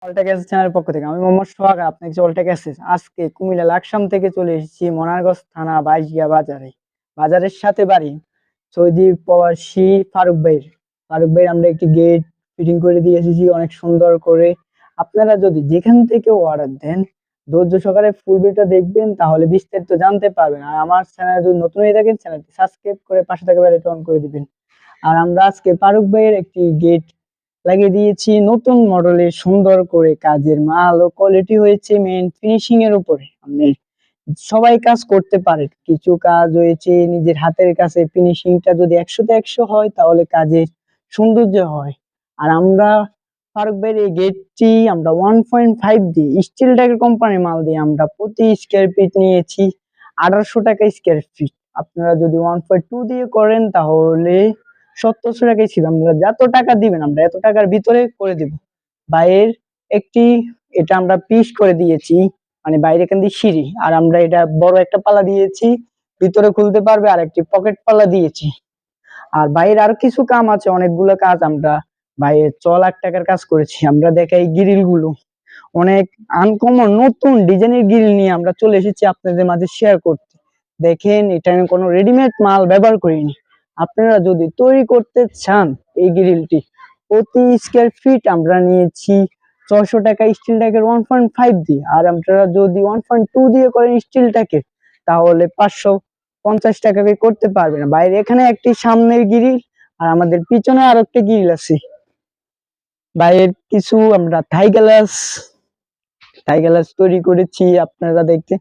অলটেক assess চ্যানেলের পক্ষ থেকে আমি মোহাম্মদ সোহাগ, আপনি হচ্ছে অলটেক অ্যাসেস। আজকে কুমিল্লা লাকসাম থেকে চলে এসেছি মনারগঞ্জ থানা বাইশিয়া বাজারে। বাজারের সাথে বাড়ি সৌদি প্রবাসী ফারুক ভাইয়ের আমরা একটি গেট ফিটিং করে দিয়ে এসেছি অনেক সুন্দর করে। আপনারা যদি যেখান থেকে অর্ডার দেন, ধৈর্য সহকারে ফুল ভিডিওটা দেখবেন, তাহলে বিস্তারিত জানতে পারবেন। আর আমার চ্যানেল যদি নতুন হয়ে থাকেন, চ্যানেলটি সাবস্ক্রাইব করে পাশে থাকা বেল আইকন অন করে দিবেন। আর আমরা আজকে ফারুক ভাইয়ের একটি গেট লাগিয়ে দিয়েছি নতুন মডেলের, সুন্দর করে কাজের মাল ও কোয়ালিটি হয়েছে মেন ফিনিশিং এর উপরে। আপনি সবাই কাজ করতে পারে, কিছু কাজ হয়েছে নিজের হাতের কাছে, ফিনিশিংটা যদি 100-তে 100 হয় তাহলে কাজের সৌন্দর্য হয়। আর আমরা ফারুক ভাইয়ের এই গেটটি আমরা 1.5 দিয়ে স্টিল টাইপের কোম্পানির মাল দিয়ে আমরা প্রতি স্কোয়ার ফিট নিয়েছি 1800 টাকা স্কোয়ার ফিট। আপনারা যদি 1.2 দিয়ে করেন তাহলে 1700 টাকাই ছিল। আমরা যত টাকা দিবেন আমরা এত টাকার ভিতরে করে দিব। বাইরের একটি এটা আমরা পিস করে দিয়েছি, মানে বাইরে এখান দিয়ে সিঁড়ি, আর আমরা এটা বড় একটা পাল্লা দিয়েছি, ভিতরে খুলতে পারবে, আর একটি পকেট পাল্লা দিয়েছি। আর বাইরে আরো কিছু কাম আছে, অনেকগুলো কাজ আমরা বাইরে 6 লাখ টাকার কাজ করেছি। আমরা দেখাই গ্রিল গুলো অনেক আনকমন নতুন ডিজাইনের গ্রিল নিয়ে আমরা চলে এসেছি আপনাদের মাঝে শেয়ার করতে। দেখেন, এটা আমি কোনো রেডিমেড মাল ব্যবহার করিনি। আপনারা যদি তৈরি করতে চান এই গ্রিলটি, প্রতি স্কোয়ার ফিট আমরা নিয়েছি 600 টাকা স্টিল ট্যাকের 1.5 দিয়ে। আর আপনারা যদি 1.2 দিয়ে করেন স্টিল ট্যাকের, তাহলে 550 টাকাকে করতে পারবেন। বাইরে এখানে একটি সামনের গ্রিল, আর আমাদের পিছনে আর একটা গ্রিল আছে। বাইরের কিছু আমরা থাই গ্লাস তৈরি করেছি, আপনারা দেখতে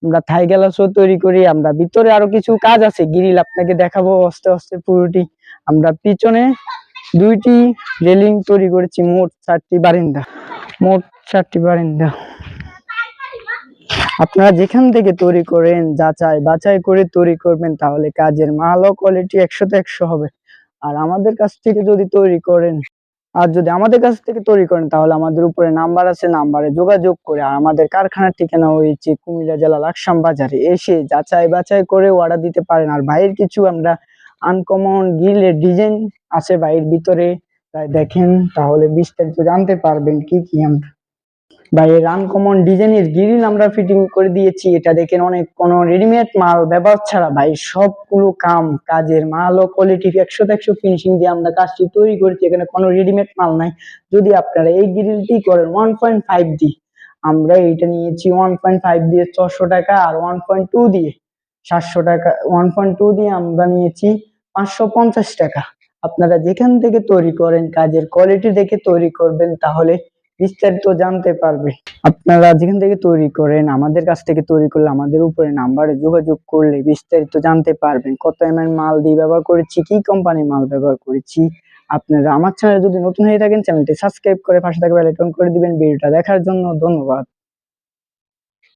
আমরা থাই গ্লাসও তৈরি করি। আমরা ভিতরে আরো কিছু কাজ আছে, গ্রিল আপনাকে দেখাবো আস্তে আস্তে পুরোটি। আমরা পিছনে 2টি রেলিং তৈরি করেছি, মোট 4টি বারিন্দা। আপনারা যেখান থেকে তৈরি করেন যাচাই বাছাই করে তৈরি করবেন, তাহলে কাজের মাল ও কোয়ালিটি 100-তে 100 হবে। আর আমাদের কাছ থেকে যদি তৈরি করেন তাহলে আমাদের উপরে নাম্বার আছে, নাম্বারে যোগাযোগ করে। আর আমাদের কারখানার ঠিকানা হয়েছে কুমিল্লা জেলা লাকসাম বাজারে, এসে যাচাই বাছাই করে অর্ডার দিতে পারেন। আর বাইরের কিছু আমরা আনকমন গ্রিলের ডিজাইন আছে বাইরের ভিতরে, তাই দেখেন, তাহলে বিস্তারিত জানতে পারবেন কি কি আমরা বাইরের আনকমন ডিজাইনের গ্রিল আমরা ফিটিং করে দিয়েছি। এটা দেখেন, অনেক কোনো রেডিমেড মাল ব্যবহার ছাড়া ভাই সবগুলো কাজের মাল ও কোয়ালিটি 100-তে 100 ফিনিশিং দিয়ে আমরা কাজটি তৈরি করেছি। এখানে কোনো রেডিমেড মাল নাই। যদি আপনারা এই গ্রিলটি করেন 1.5 দিয়ে, আমরা এইটা নিয়েছি 1.5 দিয়ে 600 টাকা, আর 1.2 দিয়ে 700 টাকা, 1.2 দিয়ে আমরা নিয়েছি 550 টাকা। আপনারা যেখান থেকে তৈরি করেন কাজের কোয়ালিটি দেখে তৈরি করবেন, তাহলে বিস্তারিত জানতে পারবে। আপনারা যেখান থেকে তৈরি করেন, আমাদের কাছ থেকে তৈরি করলে আমাদের উপরে নাম্বারে যোগাযোগ করলে বিস্তারিত জানতে পারবেন, কত মাল দিয়ে ব্যবহার করেছি, কি কোম্পানির মাল ব্যবহার করেছি। আপনারা আমার চ্যানেলে যদি নতুন হয়ে থাকেন, চ্যানেলটি সাবস্ক্রাইব করে পাশে থাকা বেল আইকন করে দিবেন। ভিডিওটা দেখার জন্য ধন্যবাদ।